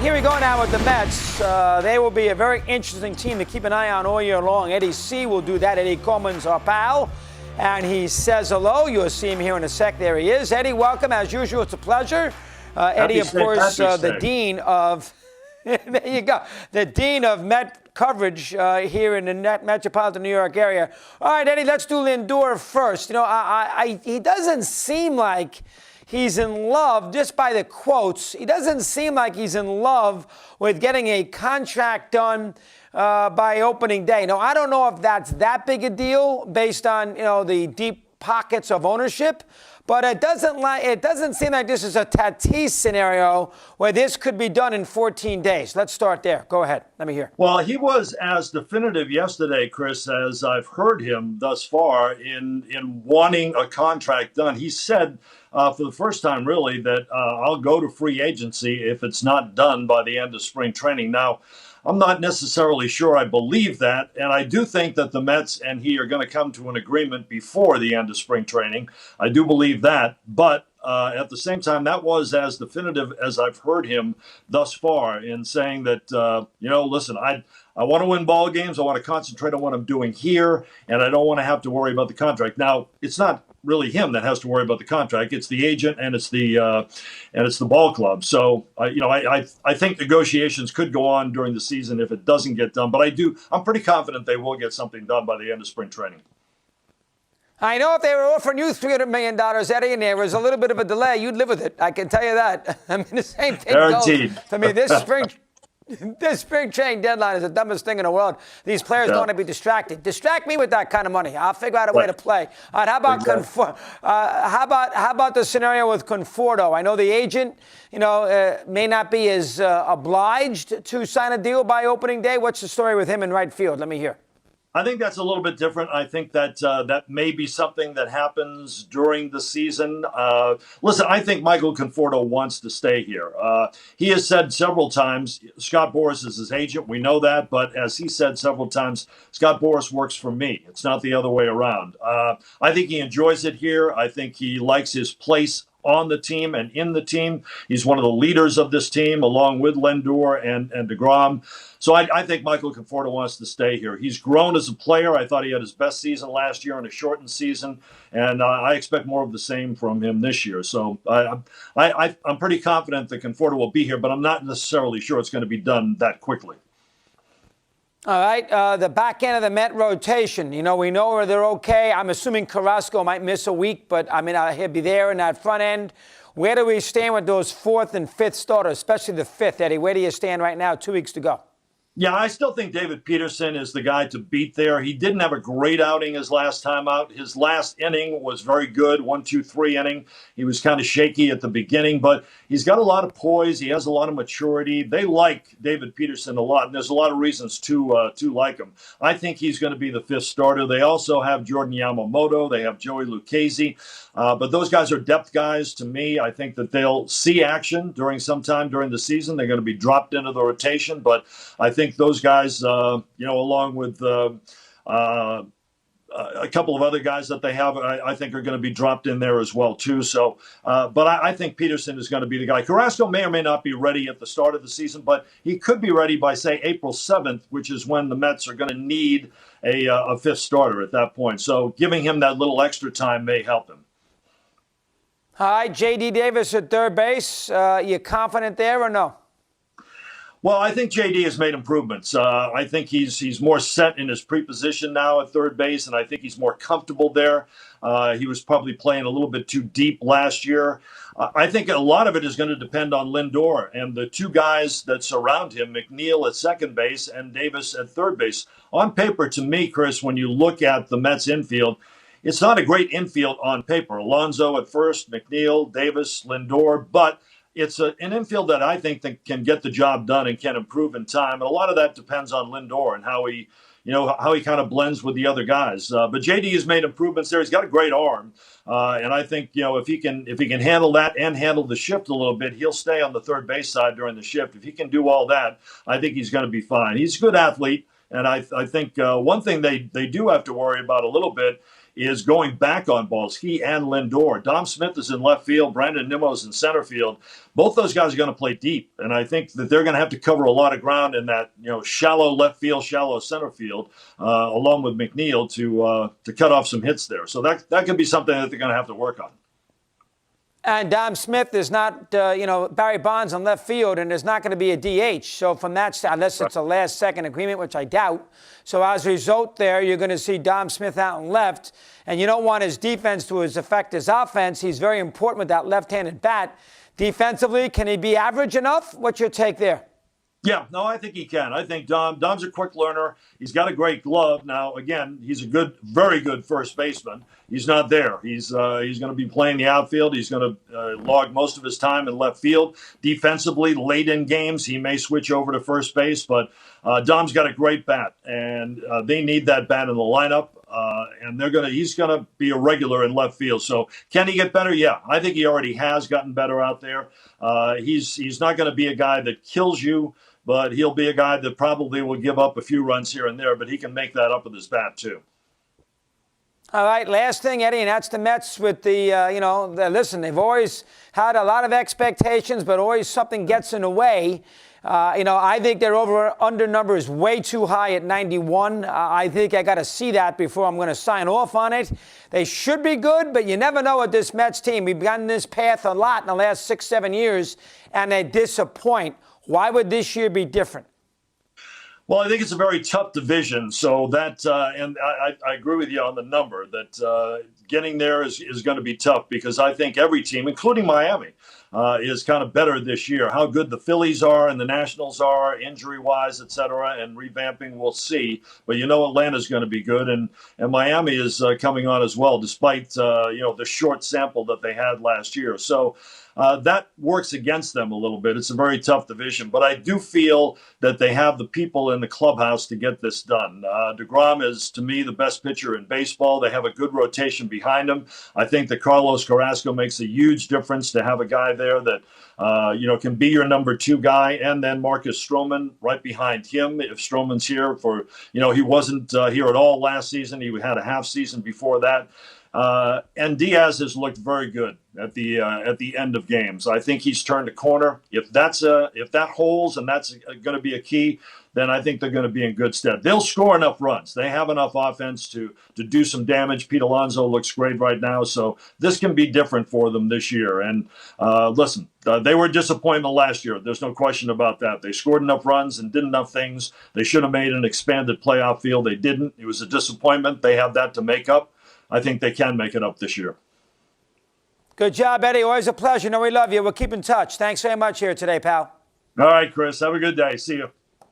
Here we go now with the Mets. They will be a very interesting team to keep an eye on all year long. Eddie C. will do that. Eddie Coleman's our pal. And he says hello. You'll see him here in a sec. There he is. Eddie, welcome. As usual, it's a pleasure. Eddie, of course, the dean of there you go, the dean of Met coverage here in the metropolitan New York area. All right, Eddie, let's do Lindor first. You know, he doesn't seem like he's in love, just by the quotes. He doesn't seem like he's in love with getting a contract done by opening day. Now, I don't know if that's that big a deal based on, you know, the deep pockets of ownership, but it doesn't seem like this is a Tatis scenario where this could be done in 14 days. Let's start there. Go ahead. Let me hear. Well, he was as definitive yesterday, Chris, as I've heard him thus far in wanting a contract done. He said for the first time, really, that I'll go to free agency if it's not done by the end of spring training. Now, I'm not necessarily sure I believe that, and I do think that the Mets and he are going to come to an agreement before the end of spring training. I do believe that, but at the same time, that was as definitive as I've heard him thus far in saying that, listen, I want to win ball games. I want to concentrate on what I'm doing here, and I don't want to have to worry about the contract. Now, it's not really him that has to worry about the contract. It's the agent and it's the ball club. So I think negotiations could go on during the season if it doesn't get done. But I'm pretty confident they will get something done by the end of spring training. I know if they were offering you $300 million, Eddie, and there was a little bit of a delay, you'd live with it. I can tell you that. I mean, the same thing Guaranteed. goes. I mean, this spring training deadline is the dumbest thing in the world. These players don't want to be distracted. Distract me with that kind of money. I'll figure out a way to play. All right, how about how about the scenario with Conforto? I know the agent, may not be as obliged to sign a deal by opening day. What's the story with him in right field? Let me hear. I think that's a little bit different. I think that that may be something that happens during the season. Listen, I think Michael Conforto wants to stay here. He has said several times, Scott Boras is his agent. We know that. But as he said several times, Scott Boras works for me. It's not the other way around. I think he enjoys it here. I think he likes his place on the team and in the team. He's one of the leaders of this team, along with Lindor and DeGrom. So I think Michael Conforto wants to stay here. He's grown as a player. I thought he had his best season last year in a shortened season, and I expect more of the same from him this year. So I'm pretty confident that Conforto will be here, but I'm not necessarily sure it's going to be done that quickly. All right, the back end of the Met rotation, we know where they're okay. I'm assuming Carrasco might miss a week, but, he'll be there in that front end. Where do we stand with those fourth and fifth starters, especially the fifth, Eddie? Where do you stand right now, 2 weeks to go? Yeah, I still think David Peterson is the guy to beat there. He didn't have a great outing his last time out. His last inning was very good, 1-2-3 inning. He was kind of shaky at the beginning, but he's got a lot of poise. He has a lot of maturity. They like David Peterson a lot, and there's a lot of reasons to like him. I think he's going to be the fifth starter. They also have Jordan Yamamoto. They have Joey Lucchesi. But those guys are depth guys to me. I think that they'll see action sometime during the season. They're going to be dropped into the rotation, but I think those guys, along with a couple of other guys that they have, I think are going to be dropped in there as well, too. So, but I think Peterson is going to be the guy. Carrasco may or may not be ready at the start of the season, but he could be ready by, say, April 7th, which is when the Mets are going to need a fifth starter at that point. So giving him that little extra time may help him. All right, J.D. Davis at third base. You confident there or no? Well, I think JD has made improvements. I think he's more set in his pre-position now at third base, and I think he's more comfortable there. He was probably playing a little bit too deep last year. I think a lot of it is going to depend on Lindor and the two guys that surround him, McNeil at second base and Davis at third base. On paper, to me, Chris, when you look at the Mets infield, it's not a great infield on paper. Alonso at first, McNeil, Davis, Lindor, but it's an infield that I think that can get the job done and can improve in time. And a lot of that depends on Lindor and how he kind of blends with the other guys. But JD has made improvements there. He's got a great arm, and I think if he can handle that and handle the shift a little bit, he'll stay on the third base side during the shift. If he can do all that, I think he's going to be fine. He's a good athlete. And I think one thing they do have to worry about a little bit is going back on balls, he and Lindor. Dom Smith is in left field. Brandon Nimmo's in center field. Both those guys are going to play deep, and I think that they're going to have to cover a lot of ground in that shallow left field, shallow center field, along with McNeil to cut off some hits there. So that could be something that they're going to have to work on. And Dom Smith is not, Barry Bonds on left field, and there's not going to be a DH. So from that side, unless it's a last-second agreement, which I doubt. So as a result there, you're going to see Dom Smith out and left. And you don't want his defense to affect his offense. He's very important with that left-handed bat. Defensively, can he be average enough? What's your take there? Yeah, no, I think he can. I think Dom's a quick learner. He's got a great glove. Now, again, he's a very good first baseman. He's not there. He's going to be playing the outfield. He's going to log most of his time in left field. Defensively, late in games, he may switch over to first base. But Dom's got a great bat, and they need that bat in the lineup. And he's going to be a regular in left field. So can he get better? Yeah, I think he already has gotten better out there. He's not going to be a guy that kills you, but he'll be a guy that probably will give up a few runs here and there, but he can make that up with his bat too. All right, last thing, Eddie, and that's the Mets with listen, they've always had a lot of expectations, but always something gets in the way. I think their over-under number is way too high at 91. I think I got to see that before I'm going to sign off on it. They should be good, but you never know with this Mets team. We've gotten this path a lot in the last 6-7 years, and they disappoint. Why would this year be different? Well, I think it's a very tough division. So that, and I agree with you on the number, that getting there is going to be tough because I think every team, including Miami, is kind of better this year. How good the Phillies are and the Nationals are, injury-wise, et cetera, and revamping, we'll see. But Atlanta's going to be good, and Miami is coming on as well, despite the short sample that they had last year. So that works against them a little bit. It's a very tough division, but I do feel that they have the people in the clubhouse to get this done. DeGrom is, to me, the best pitcher in baseball. They have a good rotation behind him. I think that Carlos Carrasco makes a huge difference to have a guy there that can be your number 2 guy, and then Marcus Stroman right behind him. If Stroman's here he wasn't here at all last season. He had a half season before that. And Diaz has looked very good at the end of games. I think he's turned a corner. If that holds and that's going to be a key, then I think they're going to be in good stead. They'll score enough runs. They have enough offense to do some damage. Pete Alonso looks great right now, so this can be different for them this year. And listen, they were a disappointment last year. There's no question about that. They scored enough runs and did enough things. They should have made an expanded playoff field. They didn't. It was a disappointment. They have that to make up. I think they can make it up this year. Good job, Eddie. Always a pleasure. We love you. We'll keep in touch. Thanks very much here today, pal. All right, Chris. Have a good day. See you.